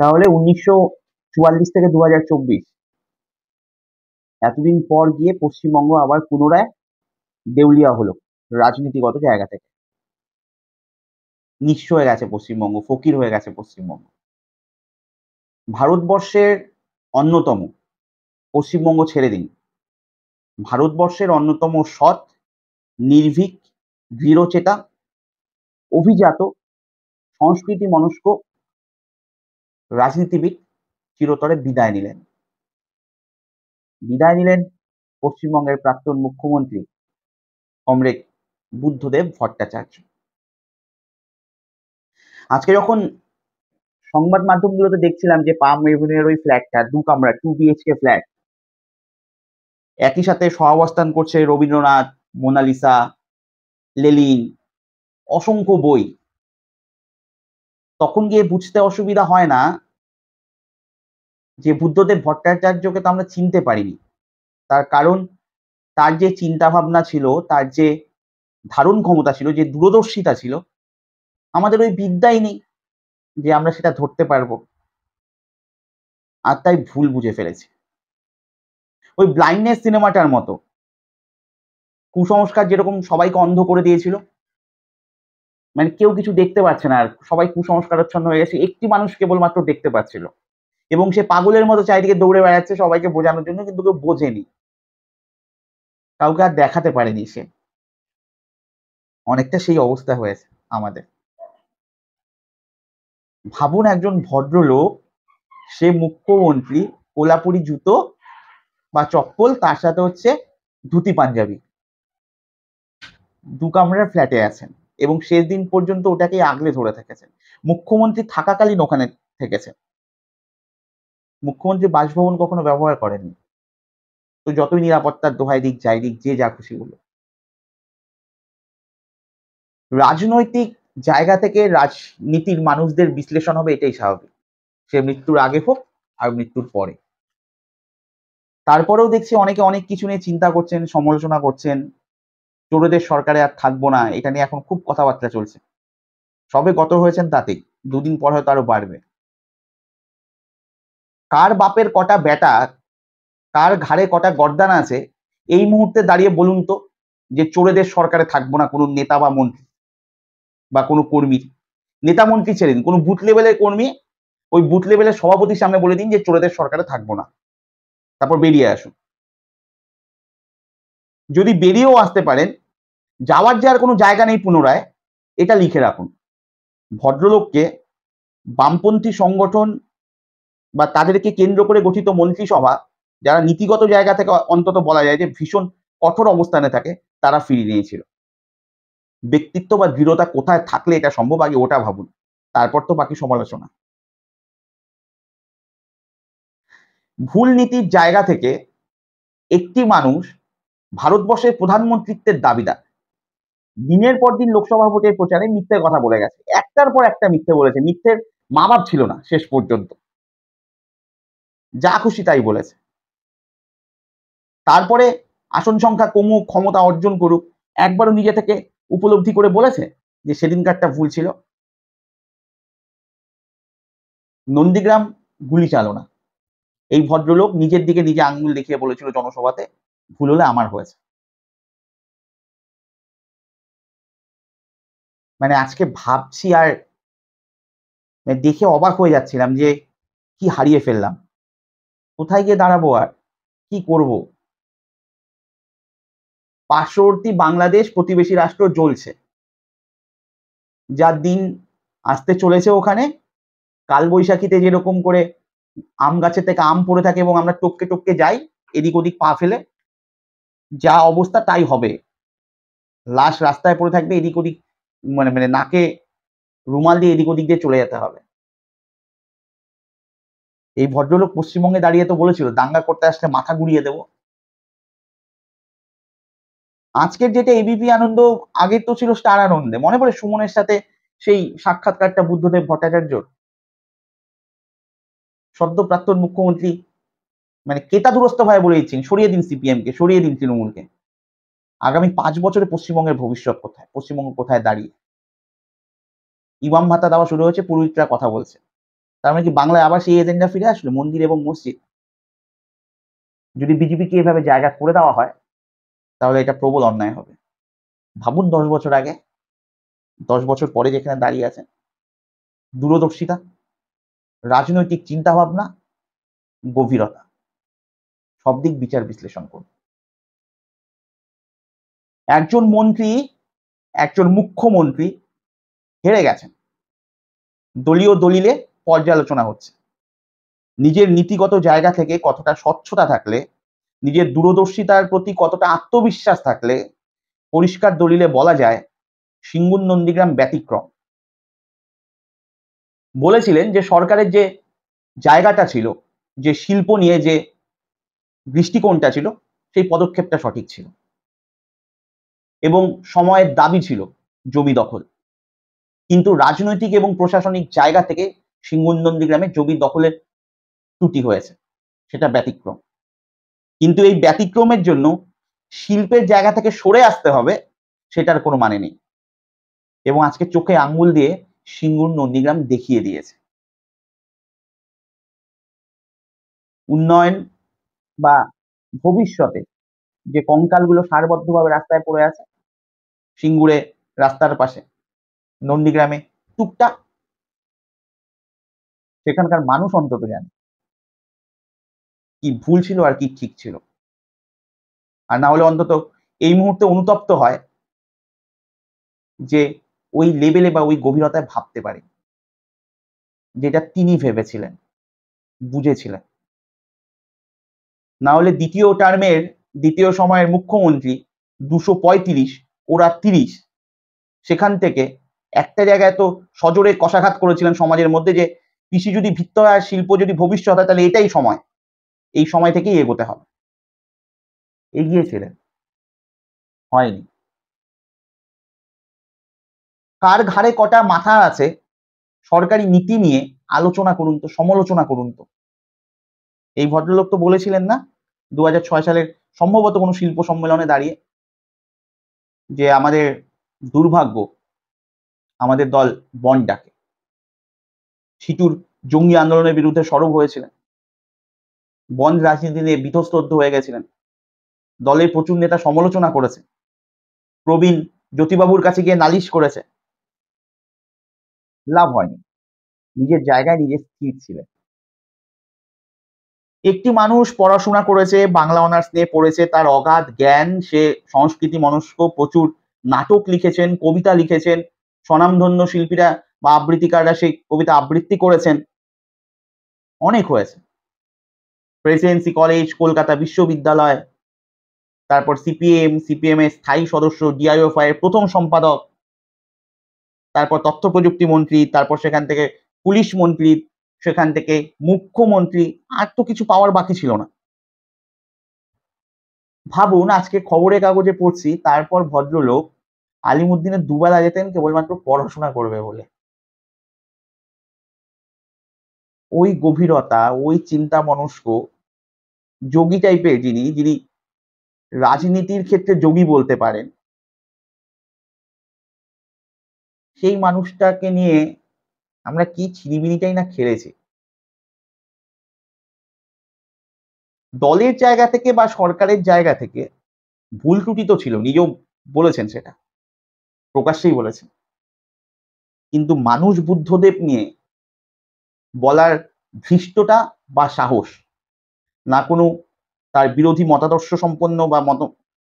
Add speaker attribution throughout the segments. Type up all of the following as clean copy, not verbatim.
Speaker 1: তাহলে 1944 থেকে 2024 এতদিন পর গিয়ে পশ্চিমবঙ্গ আবার পুনরায় দেউলিয়া হলো রাজনীতিগত জায়গা থেকে। নিঃস্ব হয়ে গেছে পশ্চিমবঙ্গ, ফকির হয়ে গেছে পশ্চিমবঙ্গ। ভারতবর্ষের অন্যতম, পশ্চিমবঙ্গ ছেড়ে দিন, ভারতবর্ষের অন্যতম সৎ, নির্ভীক, দৃঢ়চেতা, অভিজাত, সংস্কৃতি মনস্ক রাজনীতিবিদ চিরতরে বিদায় নিলেন। বিদায় নিলেন পশ্চিমবঙ্গের প্রাক্তন মুখ্যমন্ত্রী কমরেড বুদ্ধদেব ভট্টাচার্য। আজকে যখন সংবাদ মাধ্যমগুলোতে দেখছিলাম যে পাম এভিনিউর ওই ফ্ল্যাটটা 2 কামরা 2 বিএইচকে ফ্ল্যাট, একই সাথে সহাবস্থান করছে রবীন্দ্রনাথ, মোনালিসা, লেনিন, অসংখ্য বই। তখন গিয়ে বুঝতে অসুবিধা হয় না যে বুদ্ধদেব ভট্টাচার্যকে তো আমরা চিনতে পারিনি। তার কারণ তার যে চিন্তা ভাবনা ছিল, তার যে ধারণ ক্ষমতা ছিল, যে দূরদর্শিতা ছিল, আমাদের ওই বিদ্যাই নেই যে আমরা সেটা ধরতে পারবো। আর তাই ভুল বুঝে ফেলেছি। ওই ব্লাইন্ডনেস সিনেমাটার মতো, কুসংস্কার যেরকম সবাইকে অন্ধ করে দিয়েছিল, মানে কেউ কিছু দেখতে পাচ্ছে না আর সবাই কুসংস্কারাচ্ছন্ন হয়ে গেছে, একটি মানুষ কেবলমাত্র দেখতে পাচ্ছিল এবং সে পাগলের মতো চারিদিকে দৌড়ে বেড়াচ্ছে সবাইকে বোঝানোর জন্য, কিন্তু কেউ বোঝেনি, কাউকে আর দেখাতে পারেনি সে। অনেকটা সেই অবস্থা হয়েছে আমাদের। ভাবুন একজন ভদ্রলোক, সে মুখ্যমন্ত্রী, কোলাপুরি জুতো বা চপ্পল, তার সাথে হচ্ছে ধুতি পাঞ্জাবি, 2 কামরার ফ্ল্যাটে আছেন এবং শেষ দিন পর্যন্ত ওটাকেই আগলে ধরে থেকেছেন। মুখ্যমন্ত্রী থাকাকালীন ওখানে থেকেছেন। মুখ্যমন্ত্রী বাসভবন কখনো ব্যবহার করেননি। তো যতই নিরাপত্তার দোহাই দিক, যাই দিক, যে যা খুশি বলুক। রাজনৈতিক জায়গা থেকে রাজনীতির মানুষদের বিশ্লেষণ হবে এটাই স্বাভাবিক। সে মৃত্যুর আগে হোক আর মৃত্যুর পরে। তারপরেও দেখছি অনেকে অনেক কিছু নিয়ে চিন্তা করছেন, সমালোচনা করছেন। চোরেদের সরকারে আর থাকবো না, এটা নিয়ে এখন খুব কথাবার্তা চলছে। সবে গত হয়েছেন তাতেই, 2 দিন পর হয়তো আরো বাড়বে। কার বাপের কটা বেটা, কার ঘাড়ে কটা গর্দান আছে, এই মুহূর্তে দাঁড়িয়ে বলুন তো যে চোরেদের সরকারে থাকবো না কোনো নেতা বা মন্ত্রী বা কোনো কর্মী। নেতা মন্ত্রী ছেড়ে দিন, কোনো বুথ লেভেলের কর্মী ওই বুথ লেভেলের সভাপতির সামনে বলে দিন যে চোরেদের সরকারে থাকবো না, তারপর বেরিয়ে আসুন। যদি বেরিয়েও আসতে পারেন, যাওয়ার যে আর কোনো জায়গা নেই পুনরায়, এটা লিখে রাখুন। ভদ্রলোককে বামপন্থী সংগঠন বা তাদেরকে কেন্দ্র করে গঠিত মন্ত্রিসভা, যারা নীতিগত জায়গা থেকে অন্তত বলা যায় যে ভীষণ কঠোর অবস্থানে থাকে, তারা ফিরিয়ে নিয়েছিল। ব্যক্তিত্ব বা দৃঢ়তা কোথায় থাকলে এটা সম্ভব, আগে ওটা ভাবুন, তারপর তো বাকি সমালোচনা। ভুল নীতির জায়গা থেকে একটি মানুষ ভারতবর্ষের প্রধানমন্ত্রীত্বের দাবিদার, দিনের পর দিন লোকসভা ভোটের প্রচারে মিথ্যে কথা বলে গেছে, একটার পর একটা মিথ্যে বলেছে, মিথ্যের মা বাপ ছিল না শেষ পর্যন্ত, যা খুশি তাই বলেছে। তারপরে আসন সংখ্যা কমুক, ক্ষমতা অর্জন করুক, একবারও নিজে থেকে উপলব্ধি করে বলেছে যে সেদিনকারটা ভুল ছিল? নন্দীগ্রাম গুলি চালনা, এই ভদ্রলোক নিজের দিকে নিজে আঙ্গুল দেখিয়ে বলেছিল জনসভাতে, ভুল হলে আমার হয়েছে। মানে আজকে ভাবছি আর দেখে অবাক হয়ে যাচ্ছিলাম যে কি হারিয়ে ফেললাম, কোথায় গিয়ে দাঁড়াবো আর কি করব। পার্শ্ববর্তী বাংলাদেশ প্রতিবেশী রাষ্ট্র জ্বলছে, যার দিন আসতে চলেছে ওখানে। কালবৈশাখীতে যেরকম করে আম গাছের থেকে আম পড়ে থাকে এবং আমরা টপকে টপকে যাই এদিক ওদিক পা ফেলে, যা অবস্থা তাই হবে। লাশ রাস্তায় পড়ে থাকবে, এদিক ওদিক মানে মানে নাকে রুমাল দিয়ে এদিক ওদিক দিয়ে চলে যেতে হবে। এই ভদ্রলোক পশ্চিমবঙ্গে দাঁড়িয়ে তো বলেছিল দাঙ্গা করতে আসলে মাথা ঘুরিয়ে দেব। আজকের যেটা এবিপি আনন্দ, আগে তো ছিল স্টার আনন্দে, মনে পড়ে সুমনের সাথে সেই সাক্ষাৎকারটা বুদ্ধদেব ভট্টাচার্যর, সদ্য প্রাক্তন মুখ্যমন্ত্রী মানে কেতাদুরস্ত ভাবে বলে দিচ্ছেন সরিয়ে দিন সিপিএম কে, সরিয়ে দিন তৃণমূলকে। আগামী 5 বছরে পশ্চিমবঙ্গের ভবিষ্যৎ কোথায়, পশ্চিমবঙ্গ কোথায় দাঁড়িয়ে। ইমাম ভাতা দেওয়া শুরু হয়েছে, পুরোহিতরা কথা বলছে। তার মানে কি বাংলায় আবার সেই এজেন্ডা ফিরে আসলো, মন্দির এবং মসজিদ? যদি বিজেপিকে এভাবে জায়গা করে দেওয়া হয় তাহলে এটা প্রবল অন্যায় হবে। ভাবুন 10 বছর আগে, 10 বছর পরে যেখানে দাঁড়িয়ে আছেন। দূরদর্শিতা, রাজনৈতিক চিন্তাভাবনা, গভীরতা, সব দিক বিচার বিশ্লেষণ করুন। একজন মন্ত্রী, একজন মুখ্যমন্ত্রী হেরে গেছেন, দলীয় দলিলে পর্যালোচনা হচ্ছে। নিজের নীতিগত জায়গা থেকে কতটা স্বচ্ছতা থাকলে, নিজের দূরদর্শিতার প্রতি কতটা আত্মবিশ্বাস থাকলে পরিষ্কার দলিলে বলা যায় সিঙ্গুর নন্দীগ্রাম ব্যতিক্রম। বলেছিলেন যে সরকারের যে জায়গাটা ছিল, যে শিল্প নিয়ে যে দৃষ্টিকোণটা ছিল, সেই পদক্ষেপটা সঠিক ছিল এবং সময়ের দাবি ছিল জমি দখল। কিন্তু রাজনৈতিক এবং প্রশাসনিক জায়গা থেকে সিঙ্গুর নন্দীগ্রামে জমি দখলের ত্রুটি হয়েছে, সেটা ব্যতিক্রম। কিন্তু এই ব্যতিক্রমের জন্য শিল্পের জায়গা থেকে সরে আসতে হবে, সেটার কোনো মানে নেই। এবং আজকে চোখে আঙ্গুল দিয়ে সিঙ্গুর নন্দীগ্রাম দেখিয়ে দিয়েছে। উন্নয়ন বা ভবিষ্যতে যে কঙ্কালগুলো সারবদ্ধভাবে রাস্তায় পড়ে আছে, সিঙ্গুরে রাস্তার পাশে, নন্দীগ্রামে টুকটাক, সেখানকার মানুষ অন্তত জানে কি ভুল ছিল আর কি ঠিক ছিল। আর না হলে অন্তত এই মুহূর্তে অনুতপ্ত হয় যে ওই লেভেলে বা ওই গভীরতায় ভাবতে পারি, যেটা তিনি ভেবেছিলেন, বুঝেছিলেন। না হলে দ্বিতীয় টার্মের, দ্বিতীয় সময়ের মুখ্যমন্ত্রী 235, ওরা 30, সেখান থেকে একটা জায়গায় তো সজোরে কষাঘাত করেছিলেন সমাজের মধ্যে যে কৃষি যদি ভিত্তি হয় আর শিল্প যদি ভবিষ্যৎ হয় তাহলে এটাই সময়, এই সময় থেকেই এগোতে হবে। এগিয়েছিলেন, হয়নি। কার ঘাড়ে কটা মাথা আছে সরকারি নীতি নিয়ে আলোচনা করুন তো, সমালোচনা করুন তো। এই ভদ্রলোক তো বলেছিলেন না 2006 সালের সম্ভবত কোনো শিল্প সম্মেলনে দাঁড়িয়ে যে আমাদের দুর্ভাগ্য আমাদের দল বন্ড ডাকে। সিটুর জঙ্গি আন্দোলনের বিরুদ্ধে সরব হয়েছিলেন, বন্ড রাজনীতি নিয়ে বীতশ্রদ্ধ হয়ে গেছিলেন, দলের প্রচুর নেতা সমালোচনা করেছে, প্রবীণ জ্যোতিবাবুর কাছে গিয়ে নালিশ করেছে, লাভ হয়নি। নিজের জায়গায় নিজে স্থির ছিলেন। একটি মানুষ পড়াশোনা করেছে, বাংলা অনার্স নিয়ে পড়েছে, তার অগাধ জ্ঞান, সে সংস্কৃতি মনস্ক, প্রচুর নাটক লিখেছেন, কবিতা লিখেছেন, স্বনামধন্য শিল্পীরা বা আবৃত্তিকাররা সেই কবিতা আবৃত্তি করেছেন, অনেক হয়েছে। প্রেসিডেন্সি কলেজ, কলকাতা বিশ্ববিদ্যালয়, তারপর সিপিএম এর স্থায়ী সদস্য, ডিআইএফআই এর প্রথম সম্পাদক, তারপর তথ্য প্রযুক্তি মন্ত্রী, তারপর সেখান থেকে পুলিশ মন্ত্রী, সেখান থেকে মুখ্যমন্ত্রী, আর তো কিছু পাওয়ার বাকি ছিল না। ভাবুন আজকে খবরের কাগজে পড়ছি তারপর ভদ্রলোক আলিমুদ্দিনের দুবেলা যেতেন কেবলমাত্র পড়াশোনা করবে বলে। ওই গভীরতা, ওই চিন্তা মনস্ক, যোগী টাইপের যিনি, যিনি রাজনীতির ক্ষেত্রে যোগী বলতে পারেন, সেই মানুষটাকে নিয়ে আমরা কি ছিনিমিনিটাই না খেলেছি। দলের জায়গা থেকে বা সরকারের জায়গা থেকে ভুল ত্রুটি তো ছিল, নিজেও বলেছেন সেটা, প্রকাশ্যেই বলেছেন। কিন্তু মানুষ বুদ্ধদেব নিয়ে বলার ধৃষ্টতা বা সাহস না কোনো তার বিরোধী মতাদর্শ সম্পন্ন বা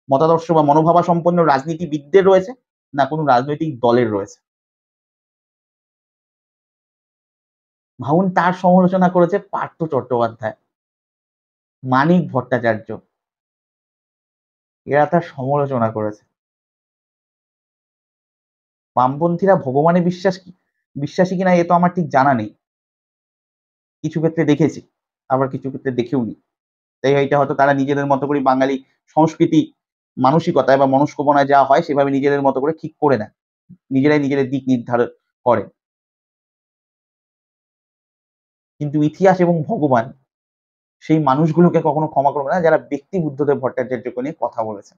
Speaker 1: মতাদর্শ বা মনোভাবা সম্পন্ন রাজনীতিবিদদের রয়েছে, না কোনো রাজনৈতিক দলের রয়েছে। ভাবুন তার সমালোচনা করেছে পার্থ চট্টোপাধ্যায়, মানিক ভট্টাচার্য, এরা তার সমালোচনা করেছে। বামপন্থীরা ভগবানে বিশ্বাসী কিনা এ তো আমার ঠিক জানা নেই, কিছু ক্ষেত্রে দেখেছি, আবার কিছু ক্ষেত্রে দেখেও নি। তাই এটা হয়তো তারা নিজেদের মতো করে বাঙালি সংস্কৃতি মানসিকতায় বা মনস্কপনায় যা হয় সেভাবে নিজেদের মতো করে ঠিক করে নেয়, নিজেরাই নিজেদের দিক নির্ধারণ করে। কিন্তু ইতিহাস এবং ভগবান সেই মানুষগুলোকে কখনো ক্ষমা করবে না যারা ব্যক্তি বুদ্ধদেব ভট্টাচার্যকে নিয়ে কথা বলেছে।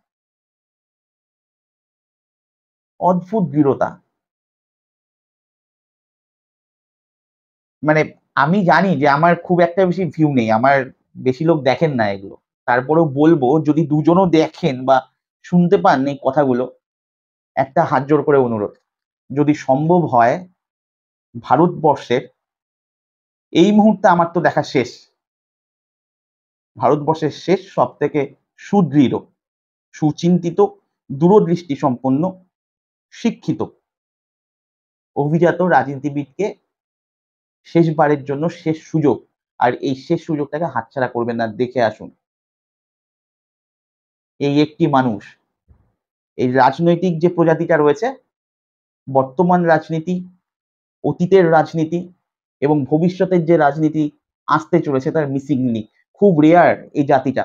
Speaker 1: অদ্ভুত দৃঢ়তা, মানে আমি জানি যে আমার খুব একটা বেশি ভিউ নেই, আমার বেশি লোক দেখেন না এগুলো। তারপরেও বলবো, যদি দুজনও দেখেন বা শুনতে পান এই কথাগুলো, একটা হাত জোড় করে অনুরোধ, যদি সম্ভব হয় ভারতবর্ষের এই মুহূর্তে, আমার তো দেখা শেষ, ভারতবর্ষের শেষ সব থেকে সুদৃঢ়, সুচিন্তিত, দূরদৃষ্টি সম্পন্ন, শিক্ষিত, অভিজাত রাজনীতিবিদকে শেষবারের জন্য শেষ সুযোগ, আর এই শেষ সুযোগটাকে হাতছাড়া করবেন না, দেখে আসুন। এই একটি মানুষ এই রাজনৈতিক যে প্রজাতিটা রয়েছে, বর্তমান রাজনীতি, অতীতের রাজনীতি এবং ভবিষ্যতের যে রাজনীতি আসতে চলেছে তার মিসিং লিঙ্ক। খুব রেয়ার এই জাতিটা।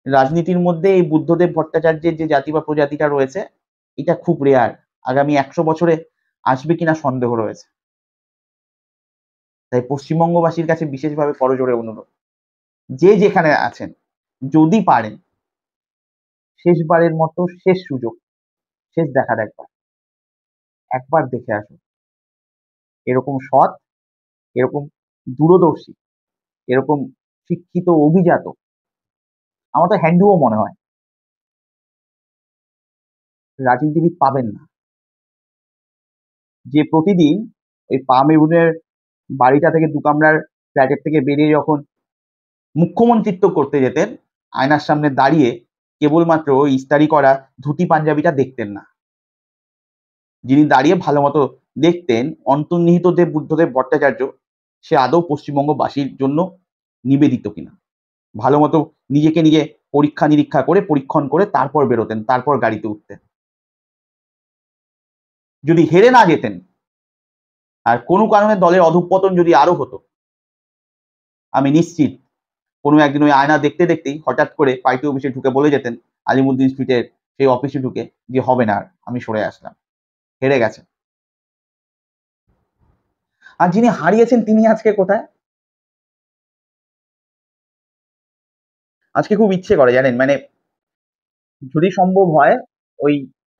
Speaker 1: রাজনীতির মধ্যে এই বুদ্ধদেব ভট্টাচার্যের যে জাতি বা প্রজাতিটা রয়েছে, এটা খুব রেয়ার। আগামী 100 বছরে আসবে কিনা সন্দেহ রয়েছে। তাই পশ্চিমবঙ্গবাসীর কাছে বিশেষভাবে করজোড়ে অনুরোধ, যে যেখানে আছেন, যদি পারেন শেষবারের মতো শেষ সুযোগ, শেষ দেখা দেখবার, একবার দেখে আসুন। এরকম সৎ, এরকম দূরদর্শী, এরকম শিক্ষিত, অভিজাত, আমার তো হ্যান্ডুও মনে হয়, রাজনীতিবিদ পাবেন না, যে প্রতিদিন ওই পা মেরুনের বাড়িটা থেকে 2 কামরার ফ্ল্যাটের থেকে বেরিয়ে যখন মুখ্যমন্ত্রিত্ব করতে যেতেন, আয়নার সামনে দাঁড়িয়ে কেবলমাত্র ওই ইস্তারি করা ধুতি পাঞ্জাবিটা দেখতেন না। যিনি দাঁড়িয়ে ভালো মতো দেখতেন অন্তর্নিহিত দেব বুদ্ধদেব ভট্টাচার্য সে আদৌ পশ্চিমবঙ্গবাসীর জন্য নিবেদিত কিনা। ভালো মতো নিজেকে নিজে পরীক্ষা নিরীক্ষা করে, পরীক্ষণ করে তারপর বেরোতেন, তারপর গাড়িতে উঠতেন। যদি হেরে না যেতেন আর কোনো কারণে দলের অধঃপতন যদি আরো হতো, আমি নিশ্চিত কোনো একদিন ওই আয়না দেখতে দেখতেই হঠাৎ করে পার্টি অফিসে ঢুকে বলে যেতেন, আলিমুদ্দিন স্ট্রিটের সেই অফিসে ঢুকে, যে হবে না আর, আমি সরে আসলাম, হেরে গেছেন। আর যিনি হারিয়েছেন তিনি আজকে কোথায়? আজকে খুব ইচ্ছে করে জানেন, মানে যদি সম্ভব হয় ওই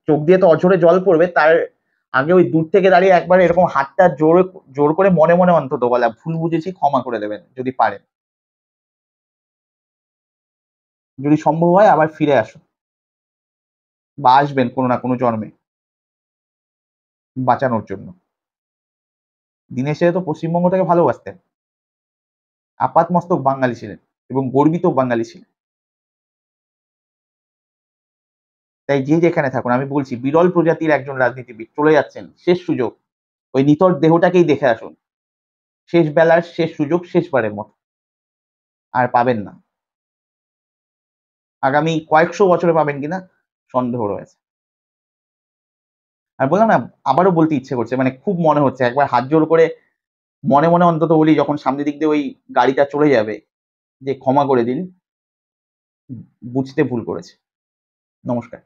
Speaker 1: চোখ দিয়ে তো অঝরে জল পড়বে, তার আগে ওই দূর থেকে দাঁড়িয়ে একবার এরকম হাতটা জোর করে মনে মনে অন্তত বলা, ভুল বুঝেছি, ক্ষমা করে দেবেন, যদি পারেন। যদি সম্ভব হয় আবার ফিরে আসুন, বা আসবেন কোনো না কোনো জন্মে বাঁচানোর জন্য। দিনের শেষে তো পশ্চিমবঙ্গটাকে ভালোবাসতেন, আপাতমস্তক বাঙালি ছিলেন এবং গর্বিত বাঙালি ছিলেন। তাই যে যেখানে থাকুন, আমি বলছি বিরল প্রজাতির একজন রাজনীতিবিদ চলে যাচ্ছেন, শেষ সুযোগ, ওই নিথর দেহটাকেই দেখে আসুন। শেষ বেলার শেষ সুযোগ, শেষবারের মতো, আর পাবেন না। আগামী কয়েকশো বছরে পাবেন কিনা সন্দেহ রয়েছে। আর বললাম না, আবারও বলতে ইচ্ছে করছে, মানে খুব মনে হচ্ছে একবার হাত জোড় করে মনে মনে অন্তত বলি, যখন সামনের দিক দিয়ে ওই গাড়িটা চলে যাবে, যে ক্ষমা করে দিন, বুঝতে ভুল করেছে। নমস্কার।